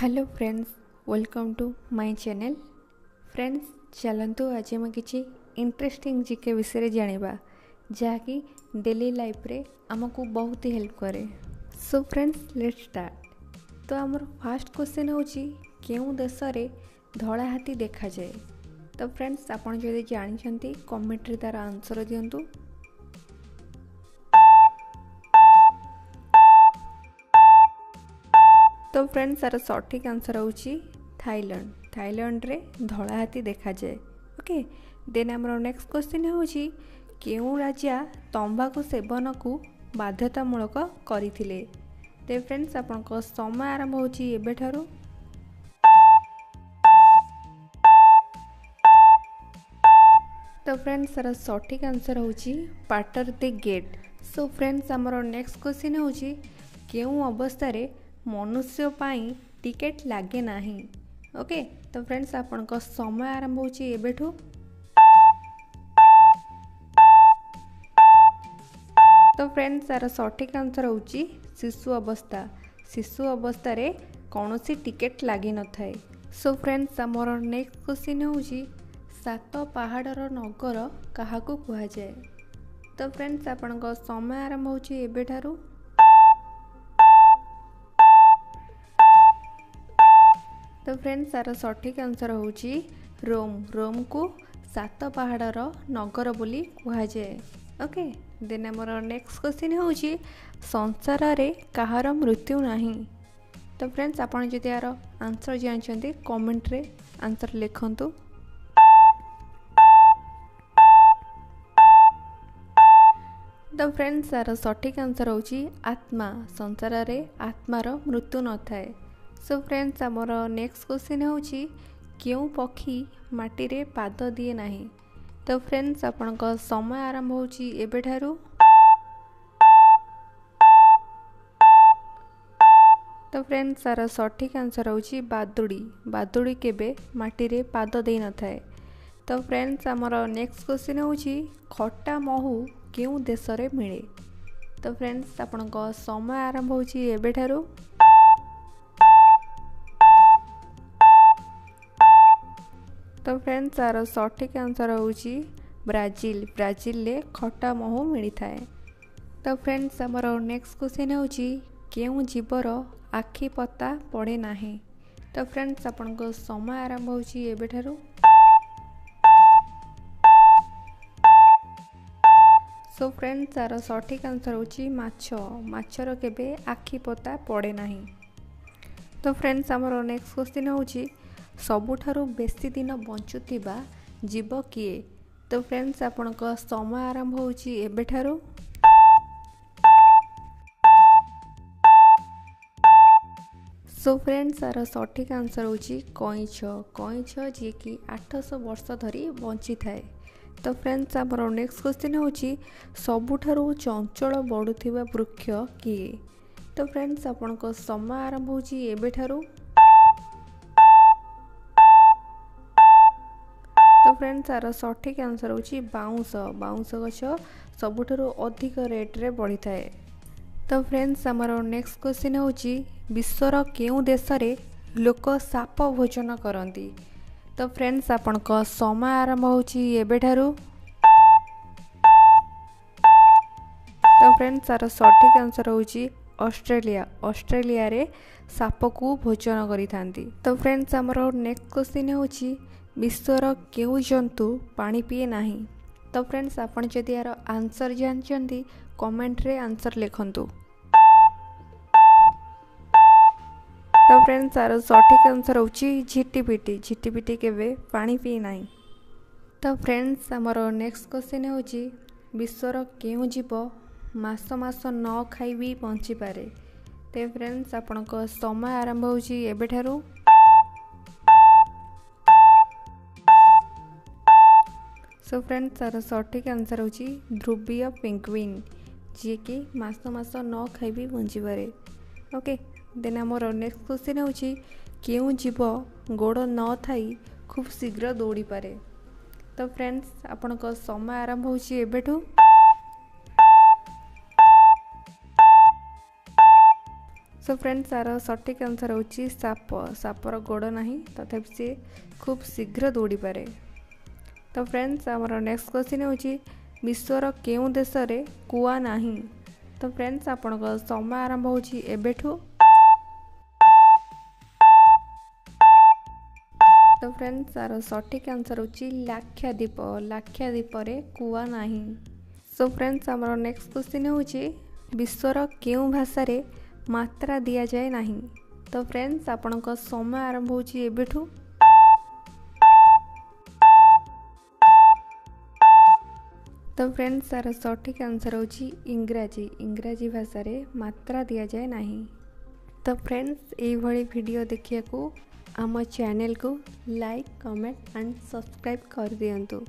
Hello friends, welcome to my channel. Friends, चलतु आज आम किसी इंटरेस्टिंग जीके विषय जानिबा जहाँकि डेली लाइफ रे आमको बहुत ही हेल्प करे। So friends, let's start. तो आमर फर्स्ट क्वेश्चन होची केउं देश रे धला हाथी देखा जाए। तो फ्रेंड्स, आपन जदि जानिछंती कमेंट रे तार आंसर दियंतु। तो फ्रेंड्स, तार सठिक आंसर होची थाईलैंड। थाईलैंड रे धला हाथी देखा जाए। ओके, देन आमर नेक्स्ट क्वेश्चन होची केउं राजा तंबाकू सेवन को बाध्यतामूलक करथिले। ते फ्रेंड्स, आपनको समय आरंभ होची एबे ठारू। तो फ्रेंड्स, तार सठिक आंसर होची पाटर द गेट। सो फ्रेंड्स, आमर नेक्स्ट क्वेश्चन होची केउं अवस्था रे मनुष्य पाई टिकेट लागे नाही। ओके, तो फ्रेंड्स, आपनको समय आरंभ होची एबेठू। तो फ्रेंड्स, तार सठिक आंसर होची शिशु अवस्था। शिशु अवस्था रे कौनसी टिकेट लागी न थाए। सो फ्रेंड्स, आमर नेक्स्ट क्वेश्चन होची सात पहाड़र नगर काहाकू कुहा जाए। तो फ्रेंड्स, आपनको समय आरंभ होची एबेठारू। तो फ्रेंड्स, तार सठिक आंसर होची रोम। रोम को सात पहाड़र नगर बोली कुहा जाए। ओके, देन आमर नेक्स्ट क्वेश्चन होची संसार रे कहार मृत्यु नाही। तो फ्रेंड्स, आपन जदि यार आंसर जानछंती कमेंट रे आंसर लिखंतु। तो फ्रेंड्स, तार सठिक आंसर होची आत्मा। संसार रे आत्मार मृत्यु न थाए। सो फ्रेंड्स, आमर नेक्स्ट क्वेश्चन होची केउं पक्षी माटी रे पाद दिए नाही। तो फ्रेंड्स, आपनको समय आरंभ होची एबे ठारू। तो फ्रेंड्स, तार सठिक आंसर होची बादुड़ी। बादुड़ी केबे माटी रे पाद देई न थाए। तो फ्रेंड्स, आमर नेक्स्ट क्वेश्चन होची खट्टा महू केउं देश रे मिले। तो फ्रेंड्स, आपनको समय आरंभ होची एबे ठारू। तो फ्रेंड्स, तार सठिक आंसर होची ब्राजिल। ब्राजिल ले खट्टा महू मिली थाए। तो फ्रेंड्स, आमर नेक्स्ट क्वेश्चन होची केउं जीवर आखि पता पड़े नाही। तो फ्रेंड्स, आपनको समय आरंभ होची एबे ठारू। सो फ्रेंड्स, तार सठिक आंसर होची माछ। माछर केबे आखि पता पड़े नाही। तो फ्रेंड्स, आमर नेक्स्ट क्वेश्चन होची सबुठारु बेसी दिन बंचुथिबा जीव किए। तो फ्रेंड्स, आपनको समय आरंभ होची एबे ठारू। सो फ्रेंड्स, तार सठिक आंसर होची कईछ। कईछ जी कि 800 वर्ष धरी बंची थाए। तो फ्रेंड्स, आमर नेक्स्ट क्वेश्चन होची सबुठारु चंचल बढ़ुथिबा वृक्ष किए। तो फ्रेंड्स, आपनको समय आरंभ होची एबे ठारू। तो फ्रेंड्स, तार सठिक आंसर होची बाउंस। बाउंस गछ सबुठारु अधिक रेट रे बढ़ी थाए। तो फ्रेंड्स, आमर नेक्स्ट क्वेश्चन होची विश्वर केउं देश रे लोक साप भोजन करती। तो फ्रेंड्स, आपनको समय आरंभ होची एबे ठारू। तो फ्रेंड्स, तार सठिक आंसर होची ऑस्ट्रेलिया। ऑस्ट्रेलिया रे साप को भोजन करी थांती। तो फ्रेंड्स, आमर नेक्स्ट क्वेश्चन होची विश्वर केउं जंतु पानी पिए नाही। तो फ्रेंड्स, आपन जदि यार आंसर जानछंती कमेंट रे आंसर लिखंतु। तो फ्रेंड्स, तार सठिक आंसर होची झिटिपिटी। झिटिपिटी केबे पानी पिए नाही। तो फ्रेंड्स, आमर नेक्स्ट क्वेश्चन होची विश्वर केउं जीव मास मास न खाई भी बंची पारे। ते फ्रेंड्स, आपनको समय आरंभ होची एबे ठारू। सो फ्रेंड्स, तार सठिक आंसर होची ध्रुवीय पेंगुइन जी कि मास मास न खाई भी बंची पारे। ओके, देन आमर नेक्स्ट क्वेश्चन होची केउं जीव गोड़ न थाई खूब शीघ्र दौड़ी पारे। तो फ्रेंड्स, आपनको समय आरंभ होची एबेठू। सो फ्रेंड्स तार सठिक आंसर होची साप। सापर गोड़ नहीं तथापि सी खूब शीघ्र दौड़ी पारे। तो फ्रेंड्स आमर नेक्स्ट क्वेश्चन होची विश्वर केउं देश रे कुआ नहीं। तो फ्रेंड्स आपण समय आरंभ होची एबेठू। तो फ्रेंड्स तार सठिक आंसर होची लाक्षाद्वीप। लाक्षाद्वीप रे कुआ नहीं। सो फ्रेंड्स आमर नेक्स्ट क्वेश्चन होची विश्वर केउं भाषा रे मात्रा दिया जाए नहीं। तो फ्रेंड्स आपण समय आरंभ होची एबेठू। तो फ्रेंड्स तार सठिक आंसर होची इंग्राजी। इंग्राजी भाषा रे मात्रा दिया जाए नहीं। तो फ्रेंड्स ये भली वीडियो देखिया को आम चैनल को लाइक कमेंट एंड सब्सक्राइब कर दियंतु।